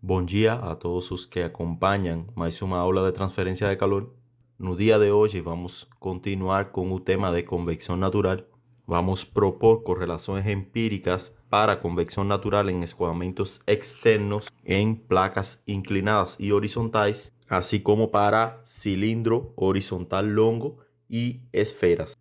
Bom dia a todos os que acompanham mais uma aula de transferência de calor. No dia de hoje vamos continuar com o tema de convecção natural. Vamos propor correlações empíricas para convecção natural em escoamentos externos em placas inclinadas e horizontais, assim como para cilindro horizontal longo e esferas.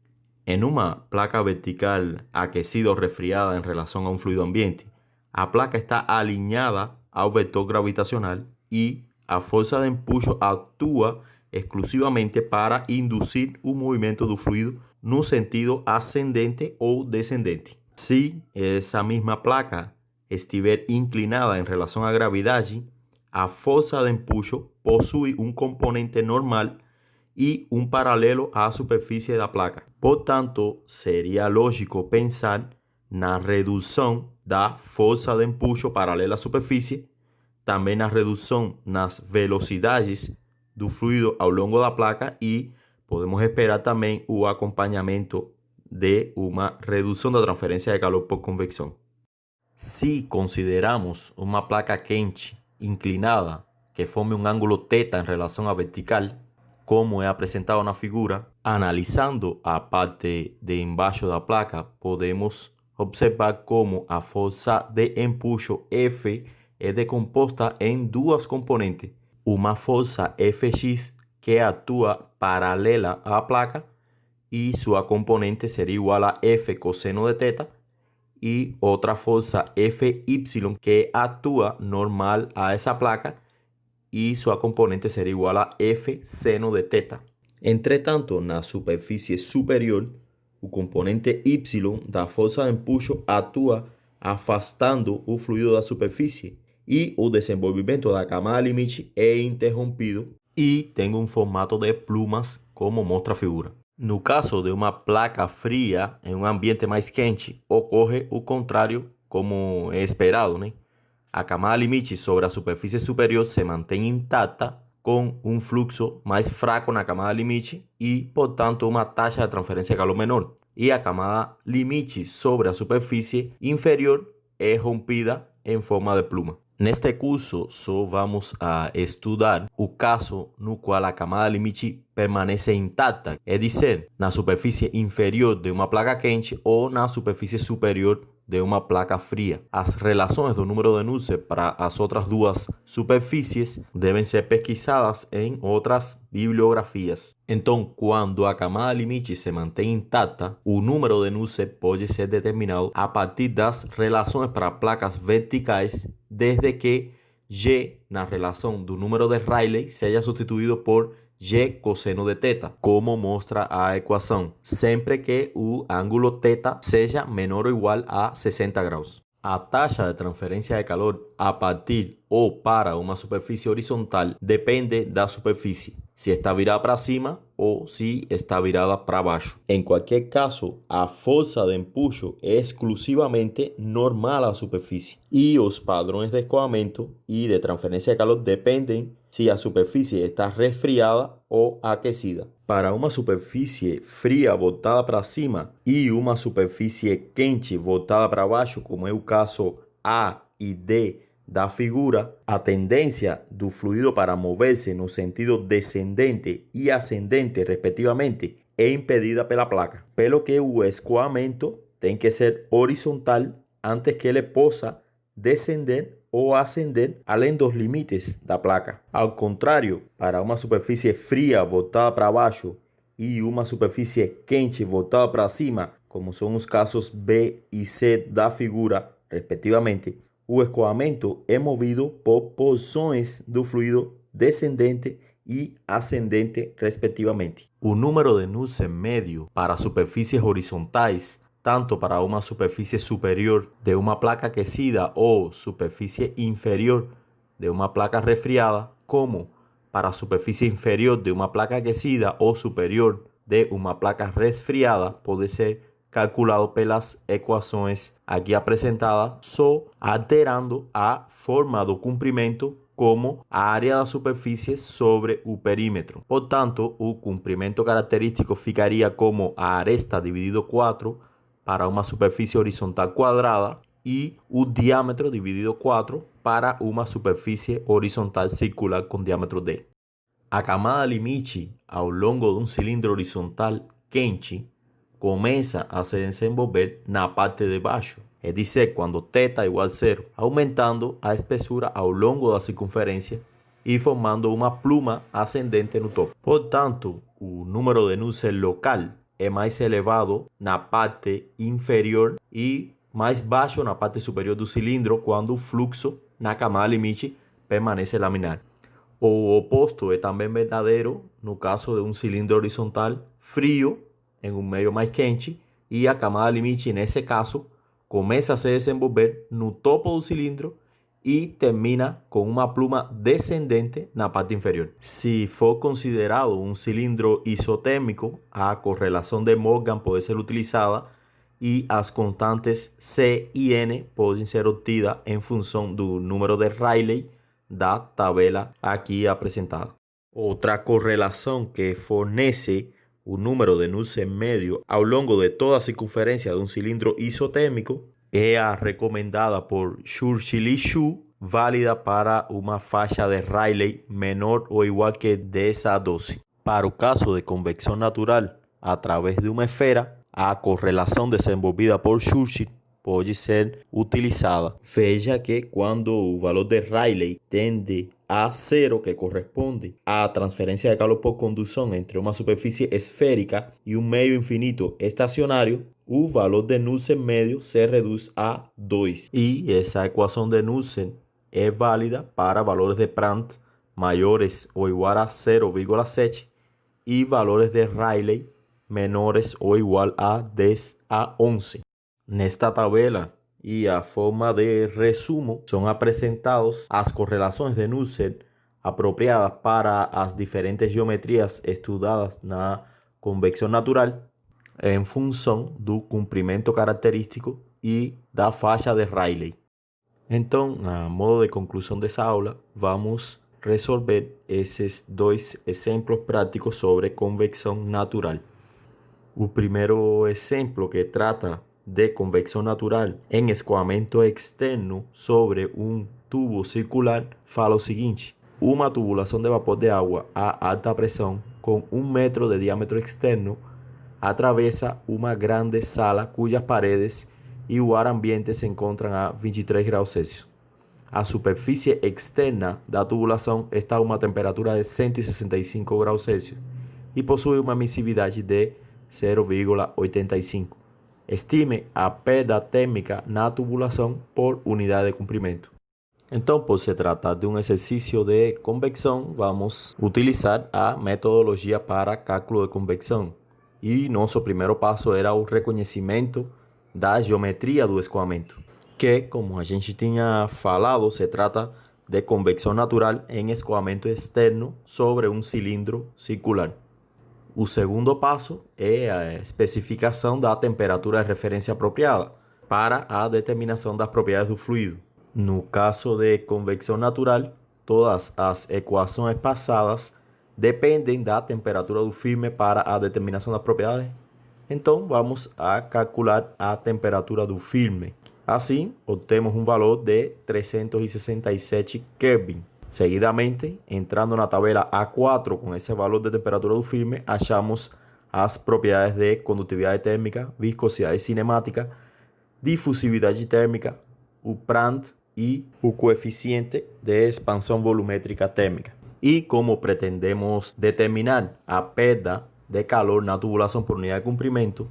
En uma placa vertical aquecida o resfriada en relación a un fluido ambiente, a placa está alinhada ao vetor gravitacional e a força de empuxo atua exclusivamente para induzir o movimento do fluido no sentido ascendente ou descendente. Se essa mesma placa estiver inclinada em relação à gravidade, a força de empuxo possui um componente normal e um paralelo à superfície da placa. Portanto, seria lógico pensar na redução da força de empuxo paralela à superfície, também na redução nas velocidades do fluido ao longo da placa e podemos esperar também o acompanhamento de uma redução da transferência de calor por convecção. Se consideramos uma placa quente inclinada que forme um ângulo θ em relação à vertical, como é apresentado na figura, analisando a parte de embaixo da placa, podemos observar como a força de empuxo F é decomposta em duas componentes. Uma força Fx que atua paralela à placa e sua componente seria igual a F cosseno de θ, e outra força Fy que atua normal a essa placa e sua componente seria igual a F seno de θ. Entretanto, na superfície superior, o componente Y da força de empuxo atua afastando o fluido da superfície e o desenvolvimento da camada limite é interrompido e tem um formato de plumas, como mostra a figura. No caso de uma placa fria em um ambiente mais quente, ocorre o contrário, como é esperado, né? A camada limite sobre a superfície superior se mantém intacta, com um fluxo mais fraco na camada limite e, portanto, uma taxa de transferência de calor menor. E a camada limite sobre a superfície inferior é rompida em forma de pluma. Neste curso, só vamos a estudar o caso no qual a camada limite permanece intacta, é dizer, na superfície inferior de uma placa quente ou na superfície superior de uma placa fria. As relações do número de Nusselt para as outras duas superfícies devem ser pesquisadas em outras bibliografias. Então, quando a camada limite se mantém intacta, o número de Nusselt pode ser determinado a partir das relações para placas verticais, desde que G na relação do número de Rayleigh seja substituído por G cosseno de θ, como mostra a equação, sempre que o ângulo θ seja menor ou igual a 60 graus. A taxa de transferência de calor a partir ou para uma superfície horizontal depende da superfície, se está virada para cima ou se está virada para baixo. Em qualquer caso, a força de empuxo é exclusivamente normal à superfície e os padrões de escoamento e de transferência de calor dependem se a superfície está resfriada ou aquecida. Para uma superfície fria voltada para cima e uma superfície quente voltada para baixo, como é o caso A e D da figura, a tendência do fluido para mover-se no sentido descendente e ascendente, respectivamente, é impedida pela placa, pelo que o escoamento tem que ser horizontal antes que ele possa descender ou ascender além dos limites da placa. Ao contrário, para uma superfície fria voltada para baixo e uma superfície quente voltada para cima, como são os casos B e C da figura, respectivamente, o escoamento é movido por porções do fluido descendente e ascendente, respectivamente. O número de Nusselt médio para superfícies horizontais, tanto para uma superfície superior de uma placa aquecida ou superfície inferior de uma placa resfriada, como para a superfície inferior de uma placa aquecida ou superior de uma placa resfriada, pode ser calculado pelas equações aqui apresentadas, só alterando a forma do comprimento como a área da superfície sobre o perímetro. Portanto, o comprimento característico ficaria como a aresta dividido 4 para uma superfície horizontal quadrada e o diâmetro dividido 4 para uma superfície horizontal circular com diâmetro D. A camada limite ao longo de um cilindro horizontal quente começa a se desenvolver na parte de baixo, é dizer, quando θ igual a 0, aumentando a espessura ao longo da circunferência e formando uma pluma ascendente no topo. Portanto, o número de Nusselt local é mais elevado na parte inferior e mais baixo na parte superior do cilindro quando o fluxo na camada limite permanece laminar. O oposto é também verdadeiro no caso de um cilindro horizontal frio em um meio mais quente e a camada limite, nesse caso, começa a se desenvolver no topo do cilindro e termina com uma pluma descendente na parte inferior. Se for considerado um cilindro isotérmico, a correlação de Morgan pode ser utilizada e as constantes C e N podem ser obtidas em função do número de Rayleigh da tabela aqui apresentada. Outra correlação que fornece o número de Nusselt médio ao longo de toda a circunferência de um cilindro isotérmico é a recomendada por Churchill e Xu, válida para uma faixa de Rayleigh menor ou igual que 10 a 12. Para o caso de convecção natural através de uma esfera, a correlação desenvolvida por Churchill pode ser utilizada. Veja que quando o valor de Rayleigh tende a 0, que corresponde à transferência de calor por condução entre uma superfície esférica e um meio infinito estacionário, o valor de Nusselt médio se reduz a 2. E essa equação de Nusselt é válida para valores de Prandtl maiores ou igual a 0,7 e valores de Rayleigh menores ou igual a 10 a 11. Nesta tabela e a forma de resumo são apresentados as correlações de Nusselt apropriadas para as diferentes geometrias estudadas na convecção natural em função do comprimento característico e da faixa de Rayleigh. Então, a modo de conclusão dessa aula, vamos resolver esses dois exemplos práticos sobre convecção natural. O primeiro exemplo, que trata de convecção natural em escoamento externo sobre um tubo circular, fala o seguinte: uma tubulação de vapor de água a alta pressão com 1 metro de diâmetro externo atravessa uma grande sala cujas paredes e o ar ambiente se encontram a 23 graus Celsius. A superfície externa da tubulação está a uma temperatura de 165 graus Celsius e possui uma emisividade de 0,85. Estime a perda térmica na tubulação por unidade de comprimento. Então, por se tratar de um exercício de convecção, vamos utilizar a metodologia para cálculo de convecção. E nosso primeiro passo era o reconhecimento da geometria do escoamento, que, como a gente tinha falado, se trata de convecção natural em escoamento externo sobre um cilindro circular. O segundo passo é a especificação da temperatura de referência apropriada para a determinação das propriedades do fluido. No caso de convecção natural, todas as equações passadas dependem da temperatura do filme para a determinação das propriedades. Então, vamos a calcular a temperatura do filme. Assim, obtemos um valor de 367 Kelvin. Seguidamente, entrando na tabela A4 com esse valor de temperatura do filme, achamos as propriedades de condutividade térmica, viscosidade cinemática, difusividade térmica, o Prandtl e o coeficiente de expansão volumétrica térmica. E como pretendemos determinar a perda de calor na tubulação por unidade de comprimento,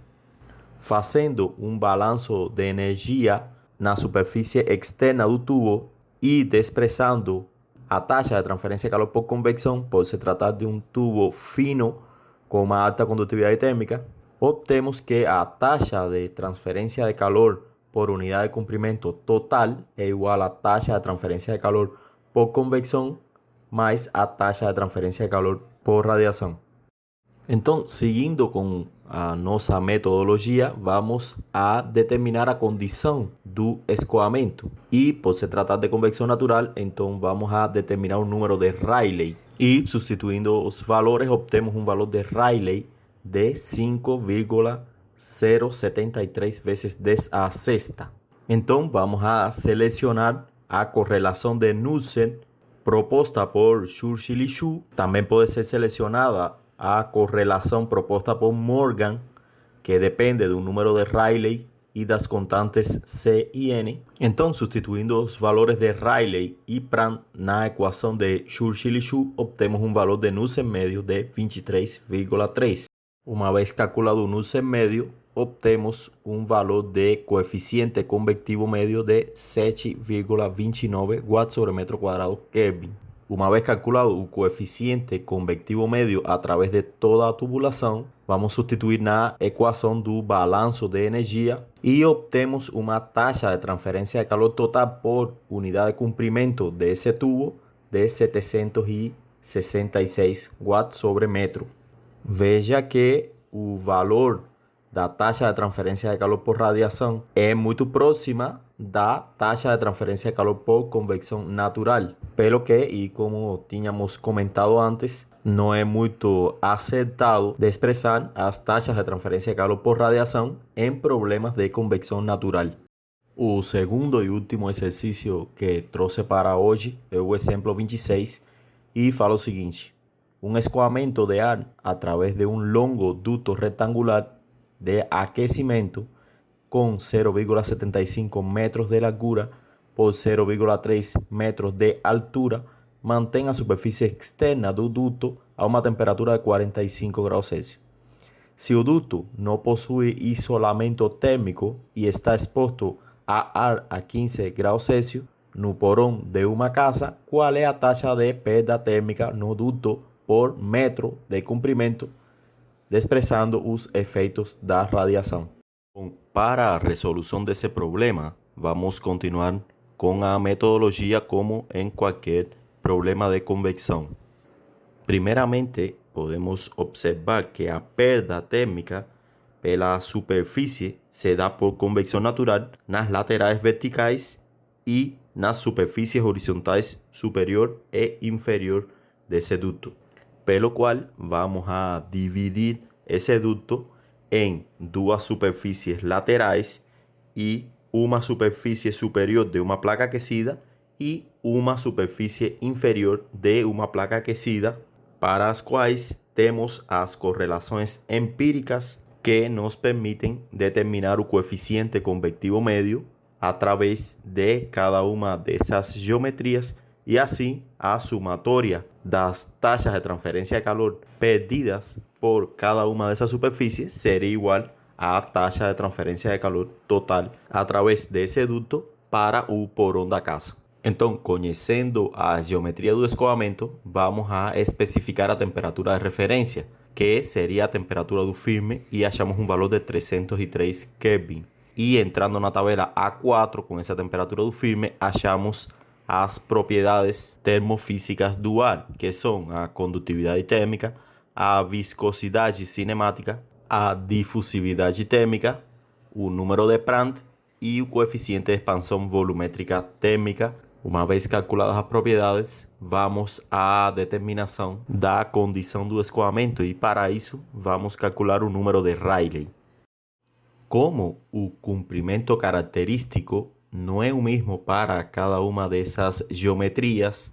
fazendo um balanço de energia na superfície externa do tubo e desprezando a taxa de transferência de calor por convecção, por se tratar de um tubo fino com uma alta condutividade térmica, obtemos que a taxa de transferência de calor por unidade de comprimento total é igual à taxa de transferência de calor por convecção mais a taxa de transferência de calor por radiação. Então, seguindo com a nossa metodologia, vamos a determinar a condição do escoamento. E, por se tratar de convecção natural, então vamos a determinar o número de Rayleigh. E, substituindo os valores, obtemos um valor de Rayleigh de 5,073 vezes 10 a sexta. Então vamos a selecionar a correlação de Knudsen proposta por Churchill e Shu. Também pode ser selecionada a correlação proposta por Morgan, que depende do número de Rayleigh e das constantes C e N. Então, substituindo os valores de Rayleigh e Prandtl na equação de Churchill e Shu, obtemos um valor de Knudsen médio de 23,3. Uma vez calculado o Knudsen médio, obtemos um valor de coeficiente convectivo médio de 7,29 watts sobre metro quadrado Kelvin. Uma vez calculado o coeficiente convectivo médio a través de toda a tubulação, vamos substituir na equação do balanço de energia e obtemos uma taxa de transferência de calor total por unidade de comprimento desse tubo de 766 watts sobre metro. Veja que o valor da taxa de transferência de calor por radiação é muito próxima da taxa de transferência de calor por convecção natural, pelo que, e como tínhamos comentado antes, não é muito acertado de expressar as taxas de transferência de calor por radiação em problemas de convecção natural. O segundo e último exercício que trouxe para hoje é o exemplo 26 e fala o seguinte: um escoamento de ar a través de um longo duto retangular de aquecimento con 0,75 metros de largura por 0,3 metros de altura mantém a superfície externa do duto a uma temperatura de 45 graus Celsius. Se o duto não possui isolamento térmico e está exposto a ar a 15 graus Celsius no porão de uma casa, qual é a taxa de perda térmica no duto por metro de comprimento, expressando os efeitos da radiação? Bom, para a resolução desse problema, vamos continuar com a metodologia como em qualquer problema de convecção. Primeiramente, podemos observar que a perda térmica pela superfície se dá por convecção natural nas laterais verticais e nas superfícies horizontais superior e inferior desse duto, pelo qual vamos a dividir esse duto em duas superfícies laterais e uma superfície superior de uma placa aquecida e uma superfície inferior de uma placa aquecida, para as quais temos as correlações empíricas que nos permitem determinar o coeficiente convectivo médio através de cada uma dessas geometrias e assim a somatória das taxas de transferência de calor perdidas por cada uma dessas superfícies seria igual à taxa de transferência de calor total através desse duto para o porão da casa. Então, conhecendo a geometria do escoamento, vamos a especificar a temperatura de referência, que seria a temperatura do firme, e achamos um valor de 303 Kelvin. E entrando na tabela A4, com essa temperatura do firme, achamos as propriedades termofísicas do ar, que são a condutividade térmica, a viscosidade cinemática, a difusividade térmica, o número de Prandtl e o coeficiente de expansão volumétrica térmica. Uma vez calculadas as propriedades, vamos à determinação da condição do escoamento e para isso vamos calcular o número de Rayleigh. Como o comprimento característico não é o mesmo para cada uma dessas geometrias,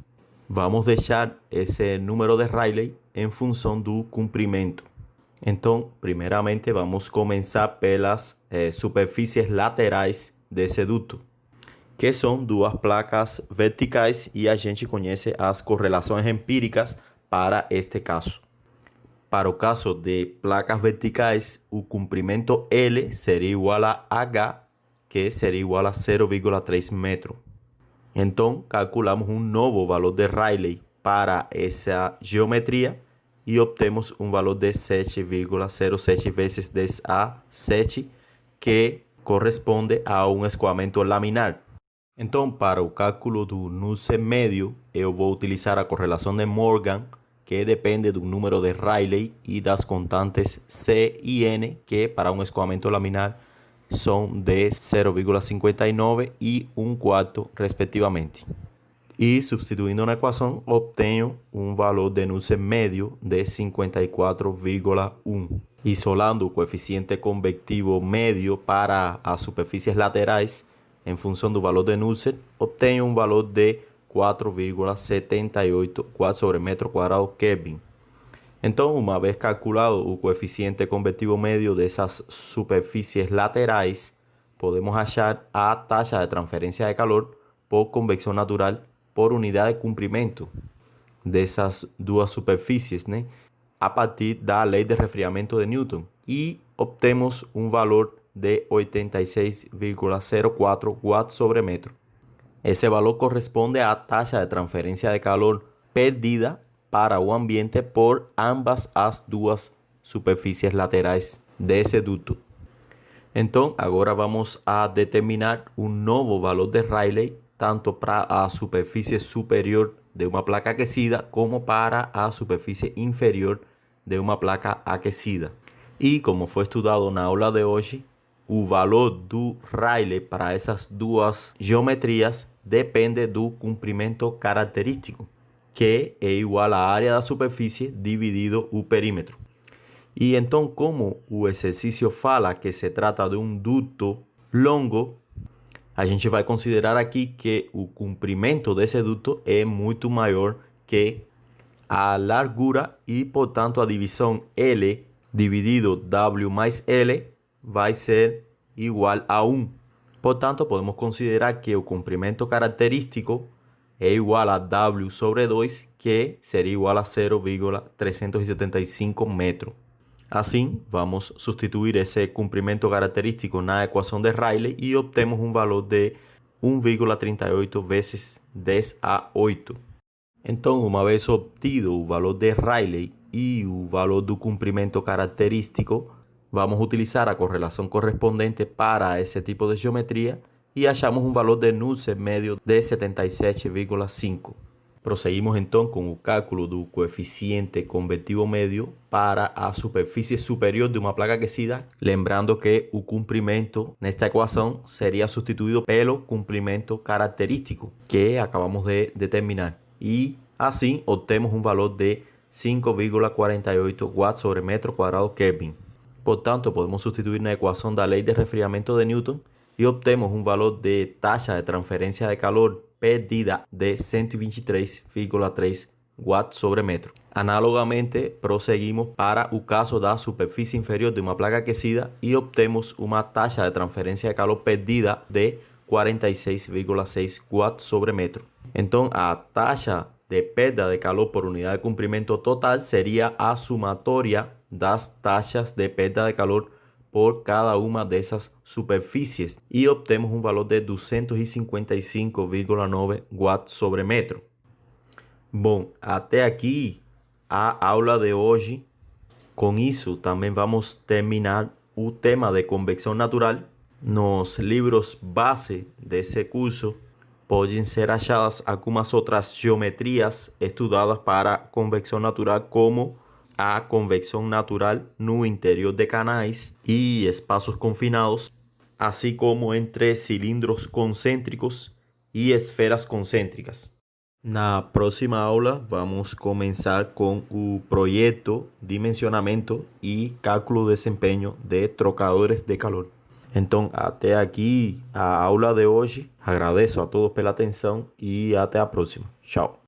vamos deixar esse número de Rayleigh em função do comprimento. Então, primeiramente, vamos começar pelas superfícies laterais desse duto, que são duas placas verticais e a gente conhece as correlações empíricas para este caso. Para o caso de placas verticais, o comprimento L seria igual a H, que seria igual a 0,3 metro. Então, calculamos um novo valor de Rayleigh para essa geometria e obtemos um valor de 7,07 vezes 10 a 7, que corresponde a um escoamento laminar. Então, para o cálculo do Knudsen médio, eu vou utilizar a correlação de Morgan, que depende do número de Rayleigh e das constantes C e N, que para um escoamento laminar são de 0,59 e 1/4, respectivamente. E substituindo na equação, obtenho um valor de Knudsen médio de 54,1. Isolando o coeficiente convectivo médio para as superfícies laterais, em função do valor de Nusselt, obtenho um valor de 4,78 watts sobre metro quadrado Kelvin. Então, uma vez calculado o coeficiente convectivo médio dessas superfícies laterais, podemos achar a taxa de transferência de calor por convecção natural por unidade de comprimento dessas duas superfícies, né? A partir da lei de resfriamento de Newton, e obtemos um valor de 86,04 watts sobre metro. Esse valor corresponde à taxa de transferência de calor perdida para o ambiente por ambas as duas superfícies laterais desse duto. Então, agora vamos a determinar um novo valor de Rayleigh, tanto para a superfície superior de uma placa aquecida como para a superfície inferior de uma placa aquecida. E como foi estudado na aula de hoje, o valor do Rayleigh para essas duas geometrias depende do comprimento característico, que é igual à área da superfície dividido o perímetro. E então, como o exercício fala que se trata de um duto longo, a gente vai considerar aqui que o comprimento desse duto é muito maior que a largura e, portanto, a divisão L dividido W mais L vai ser igual a 1. Portanto, podemos considerar que o comprimento característico é igual a W sobre 2, que seria igual a 0,375 metros. Assim, vamos substituir esse comprimento característico na equação de Rayleigh e obtemos um valor de 1,38 vezes 10 a 8. Então, uma vez obtido o valor de Rayleigh e o valor do comprimento característico, vamos utilizar a correlação correspondente para esse tipo de geometria e achamos um valor de Nusselt médio de 77,5. Prosseguimos então com o cálculo do coeficiente convectivo médio para a superfície superior de uma placa aquecida, lembrando que o comprimento nesta equação seria substituído pelo comprimento característico que acabamos de determinar. E assim obtemos um valor de 5,48 watts sobre metro quadrado Kelvin. Portanto, podemos substituir na equação da lei de resfriamento de Newton e obtemos um valor de taxa de transferência de calor perdida de 123,3 watts sobre metro. Análogamente, prosseguimos para o caso da superfície inferior de uma placa aquecida e obtemos uma taxa de transferência de calor perdida de 46,6 watts sobre metro. Então, a taxa de perda de calor por unidade de comprimento total seria a somatória das taxas de perda de calor por cada uma dessas superfícies e obtemos um valor de 255,9 watts sobre metro. Bom, até aqui a aula de hoje. Com isso, também vamos terminar o tema de convecção natural. Nos livros base desse curso podem ser achadas algumas outras geometrias estudadas para convecção natural, como a convecção natural no interior de canais e espaços confinados, assim como entre cilindros concêntricos e esferas concêntricas. Na próxima aula, vamos começar com o projeto, dimensionamento e cálculo de desempenho de trocadores de calor. Então, até aqui a aula de hoje. Agradeço a todos pela atenção e até a próxima. Tchau.